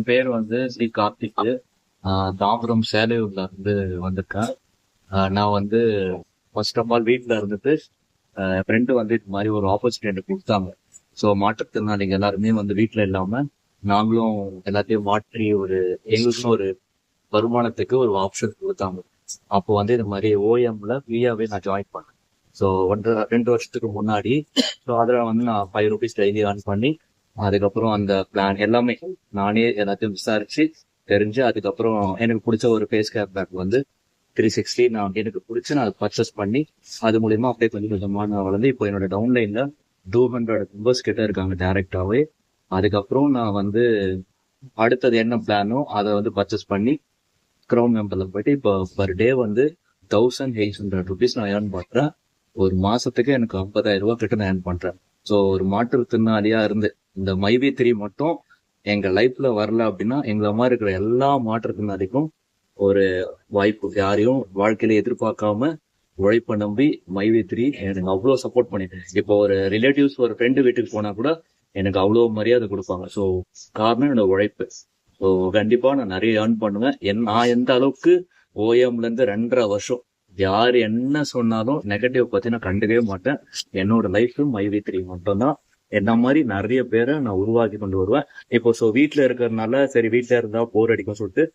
பேர் வந்து ஸ்ரீ கார்த்திக். தாம்பரம் சேலையூர்ல இருந்து வந்திருக்கேன். நான் வந்து ஃபர்ஸ்ட் ஆஃப் ஆல் வீட்டில் இருந்துட்டு என் ஃப்ரெண்டு வந்து இது மாதிரி ஒரு ஆப்பர்ச்சுனிட்டி கொடுத்தாங்க. ஸோ மாற்றுத்திறனாளிங்க எல்லாருமே வந்து வீட்டில் இல்லாம நாங்களும் எல்லாத்தையும் மாற்றி எங்களுக்கும் ஒரு வருமானத்துக்கு ஒரு ஆப்ஷன் கொடுத்தாங்க. அப்போ வந்து இது மாதிரி ஓஎம்ல ஃப்ரீயாவே நான் ஜாயின் பண்ணேன். ஸோ 2 வருஷத்துக்கு முன்னாடி. ஸோ அதில் வந்து நான் ₹5 டெய்லி ஏர்ன் பண்ணி அதுக்கப்புறம் அந்த பிளான் எல்லாமே நானே எல்லாத்தையும் விசாரிச்சு தெரிஞ்சு அதுக்கப்புறம் எனக்கு பிடிச்ச ஒரு ஃபேஸ் கேப் பேக் வந்து 360 நான் எனக்கு பிடிச்சி நான் பர்ச்சேஸ் பண்ணி அது மூலியமா அப்படியே கொஞ்சம் கொஞ்சமா நான் வளர்ந்து இப்போ என்னோட டவுன்லைன்ல 200 மெம்பர்ஸ் கிட்ட இருக்காங்க டைரக்டாவே. அதுக்கப்புறம் நான் வந்து அடுத்தது என்ன பிளானோ அதை வந்து பர்ச்சேஸ் பண்ணி க்ரௌன் மெம்பர்ல போயிட்டு இப்போ பர் டே வந்து ₹1800 நான் ஏர்ன் பண்றேன். ஒரு மாசத்துக்கு எனக்கு ₹50,000 கிட்ட நான் ஏர்ன் பண்றேன். ஸோ ஒரு மாற்றுத்திறனாளியா இருந்து இந்த மைவி3 மட்டும் எங்க லைஃப்ல வரல அப்படின்னா எங்களை மாதிரி இருக்கிற எல்லா மாற்றுத்திறனாளிக்கும் ஒரு வாய்ப்பு. யாரையும் வாழ்க்கையில எதிர்பார்க்காம உழைப்ப நம்பி மைவி3 எனக்கு அவ்வளோ சப்போர்ட் பண்ணிட்டேன். இப்போ ஒரு ரிலேட்டிவ்ஸ் ஒரு ஃப்ரெண்டு வீட்டுக்கு போனா கூட எனக்கு அவ்வளோ மரியாதை கொடுப்பாங்க. ஸோ காரணம் என்னோட உழைப்பு. ஸோ கண்டிப்பா நான் நிறைய ஏர்ன் பண்ணுவேன். நான் எந்த அளவுக்கு ஓஎம்ல இருந்து 2.5 வருஷம் யார் என்ன சொன்னாலும் நெகட்டிவ் பத்தி நான் கண்டுக்கவே மாட்டேன். என்னோட லைஃப் மைவி3 மட்டும்தான். என்ன மாதிரி நிறைய பேரை நான் உருவாக்கி கொண்டு வருவேன். இப்போ வீட்டுல இருக்கிறதுனால சரி வீட்டுல இருந்தா போர் அடிக்கும் சொல்லிட்டு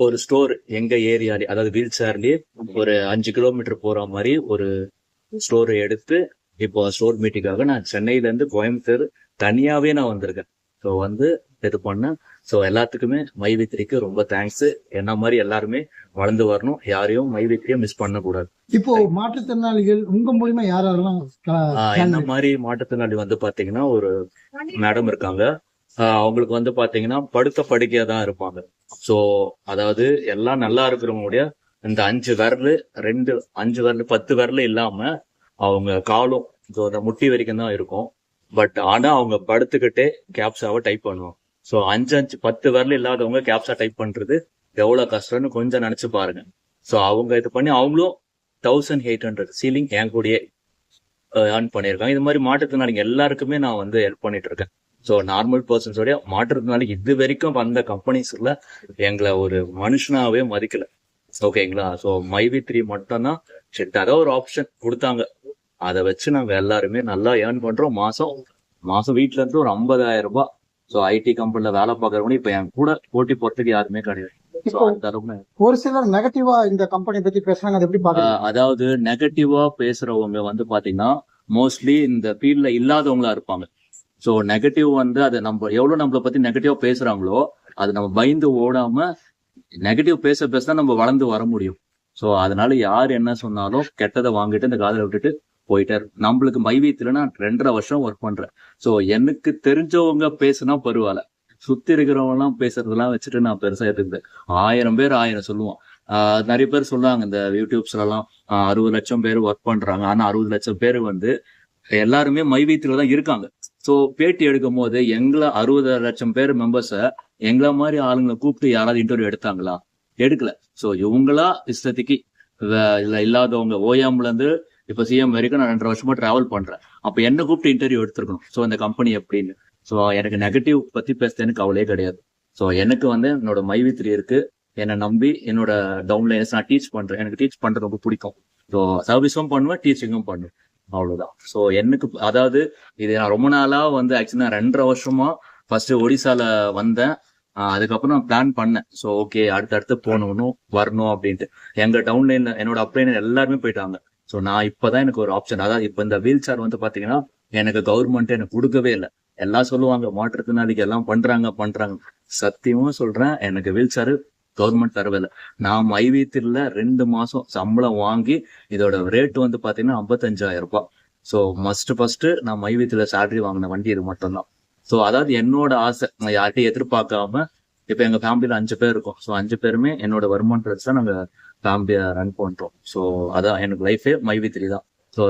ஒரு ஸ்டோர் எங்க ஏரியாலே அதாவது வீல் சேர்லயே ஒரு 5 கிலோமீட்டர் போற மாதிரி ஒரு ஸ்டோர் எடுத்து இப்போ ஸ்டோர் மீட்டிங்காக நான் சென்னையில இருந்து கோயம்புத்தூர் தனியாவே நான் வந்திருக்கேன். ஸோ வந்து இது பண்ணேன். ஸோ எல்லாத்துக்குமே மைவி3க்கு ரொம்ப தேங்க்ஸ். என்ன மாதிரி எல்லாருமே வளர்ந்து வரணும். யாரையும் மைவி3 மிஸ் பண்ணக்கூடாது. இப்போ மாற்றுத்திறனாளிகள் உங்க மூலியமா யாரெல்லாம் என்ன மாதிரி மாற்றுத்திறனாளி வந்து பாத்தீங்கன்னா ஒரு மேடம் இருக்காங்க. அவங்களுக்கு வந்து பாத்தீங்கன்னா படுத்த படுக்கையா தான் இருப்பாங்க. ஸோ அதாவது எல்லாம் நல்லா இருக்கிறவங்களுடைய இந்த 5 விரல் 5 விரல் 10 விரல் இல்லாம அவங்க காலும் அந்த முட்டி வரைக்கும் தான் இருக்கும். பட் ஆனா அவங்க படுத்துக்கிட்டே கேப்ஸாவை டைப் பண்ணுவாங்க. ஸோ 10 விரல் இல்லாதவங்க கேப்ஸா டைப் பண்றது எவ்வளவு கஷ்டம்னு கொஞ்சம் நினைச்சு பாருங்க. ஸோ அவங்க இது பண்ணி அவங்களும் 1800 சீலிங் என் கூடயே ஏர்ன் பண்ணியிருக்காங்க. இது மாதிரி மாற்றுத்திறனாளிங்க எல்லாருக்குமே நான் வந்து ஹெல்ப் பண்ணிட்டு இருக்கேன். ஸோ நார்மல் பர்சன்ஸோடைய மாற்றுத்திறனாளி இது வரைக்கும் வந்த கம்பெனிஸ்ல எங்களை ஒரு மனுஷனாவே மதிக்கல. ஓகேங்களா? ஸோ மைவி3 மட்டும்தான் சரி அதான் ஒரு ஆப்ஷன் கொடுத்தாங்க. அதை வச்சு நாங்க எல்லாருமே நல்லா ஏர்ன் பண்றோம். மாசம் வீட்டுல இருந்து ஒரு ₹50,000. ஸோ ஐடி கம்பெனில வேலை பார்க்கறவங்க இப்ப என் கூட போட்டி போறதுக்கு யாருமே கிடையாது. ஒரு சிலர் நெகட்டிவா இந்த கம்பெனி பத்தி பேசுறாங்க, அது எப்படி பாக்குறீங்க? அதாவது நெகட்டிவா பேசுறவங்க வந்து பாத்தீங்கன்னா மோஸ்ட்லி இந்த ஃபீல்ட்ல இல்லாதவங்களா இருப்பாங்க. ஸோ நெகட்டிவ் வந்து அதை நம்ம எவ்வளவு நம்மளை பத்தி நெகட்டிவா பேசுறாங்களோ அது நம்ம பயந்து ஓடாம நெகட்டிவ் பேசதான் நம்ம வளர்ந்து வர முடியும். ஸோ அதனால யார் என்ன சொன்னாலும் கெட்டதை வாங்கிட்டு இந்த காதலை விட்டுட்டு போயிட்டாரு. நம்மளுக்கு மைவி3 நான் 2.5 வருஷம் ஒர்க் பண்றேன். ஸோ எனக்கு தெரிஞ்சவங்க பேசுனா பரவாயில்ல. சுத்தி இருக்கிறவங்க எல்லாம் பேசுறதெல்லாம் வச்சுட்டு நான் பெருசா எடுத்துக்கிட்டேன். 1000 பேர் 1000 சொல்லுவோம். நிறைய பேர் சொல்லுவாங்க இந்த யூடியூப்ஸ்ல எல்லாம் 60 லட்சம் பேர் ஒர்க் பண்றாங்க. ஆனா 60 லட்சம் பேர் வந்து எல்லாருமே மைவி3 தான் இருக்காங்க. ஸோ பேட்டி எடுக்கும் போது எங்களை 60 லட்சம் பேர் மெம்பர்ஸ எங்களை மாதிரி ஆளுங்களை கூப்பிட்டு யாராவது இன்டர்வியூ எடுத்தாங்களா? எடுக்கல. ஸோ இவங்களா இஷ்டத்துக்கு இல்லாதவங்க ஓஎம்ல இருந்து இப்ப சிஎம் வரைக்கும் நான் 2.5 வருஷமா டிராவல் பண்றேன். அப்ப என்ன கூப்பிட்டு இன்டர்வியூ எடுத்துருக்கணும். ஸோ இந்த கம்பெனி எப்படின்னு. ஸோ எனக்கு நெகட்டிவ் பத்தி பேசுறது எனக்கு கவலையே கிடையாது. ஸோ எனக்கு வந்து என்னோட மைவி3 இருக்கு. என்னை நம்பி என்னோட டவுன்லைன்ஸ் நான் டீச் பண்றேன். எனக்கு டீச் பண்றது ரொம்ப பிடிக்கும். ஸோ சர்வீஸும் பண்ணுவேன், டீச்சிங்கும் பண்ணுவேன். அவ்வளவுதான். ஸோ எனக்கு அதாவது இது நான் ரொம்ப நாளா வந்து ஆக்சுவலி நான் 2.5 வருஷமா ஃபர்ஸ்ட் ஒடிசால வந்தேன். அதுக்கப்புறம் நான் பிளான் பண்ணேன். ஸோ ஓகே அடுத்தடுத்து போகணும் வரணும் அப்படின்ட்டு எங்க டவுன்லைன்ல என்னோட அப்ளைனர் எல்லாருமே போயிட்டாங்க. ஸோ நான் இப்பதான் எனக்கு ஒரு ஆப்ஷன். அதாவது இப்ப இந்த வீல் சேர் வந்து பாத்தீங்கன்னா எனக்கு கவர்மெண்ட் எனக்கு கொடுக்கவே இல்லை. எல்லாம் சொல்லுவாங்க மாற்றுத்திறனாளிக்கு எல்லாம் பண்றாங்க. சத்தியமா சொல்றேன், எனக்கு வீல் சேர் கவர்மெண்ட் தரவே இல்லை. நான் மைவி3ல 2 மாசம் சம்பளம் வாங்கி இதோட ரேட் வந்து பாத்தீங்கன்னா ₹55,000. ஸோ ஃபர்ஸ்ட் நான் மைவி3ல சேலரி வாங்கின வண்டி இது மட்டும்தான். ஸோ அதாவது என்னோட ஆசை நான் யார்கிட்டையும் எதிர்பார்க்காம இப்ப எங்க ஃபேமிலியில 5 பேர் இருக்கோம். ஸோ 5 பேருமே என்னோட வருமானத்தை வச்சு தான் நாங்க ஃபேமிலியை ரன் பண்றோம். ஸோ அதான் எனக்கு லைஃபே மைவி3 தான். ஸோ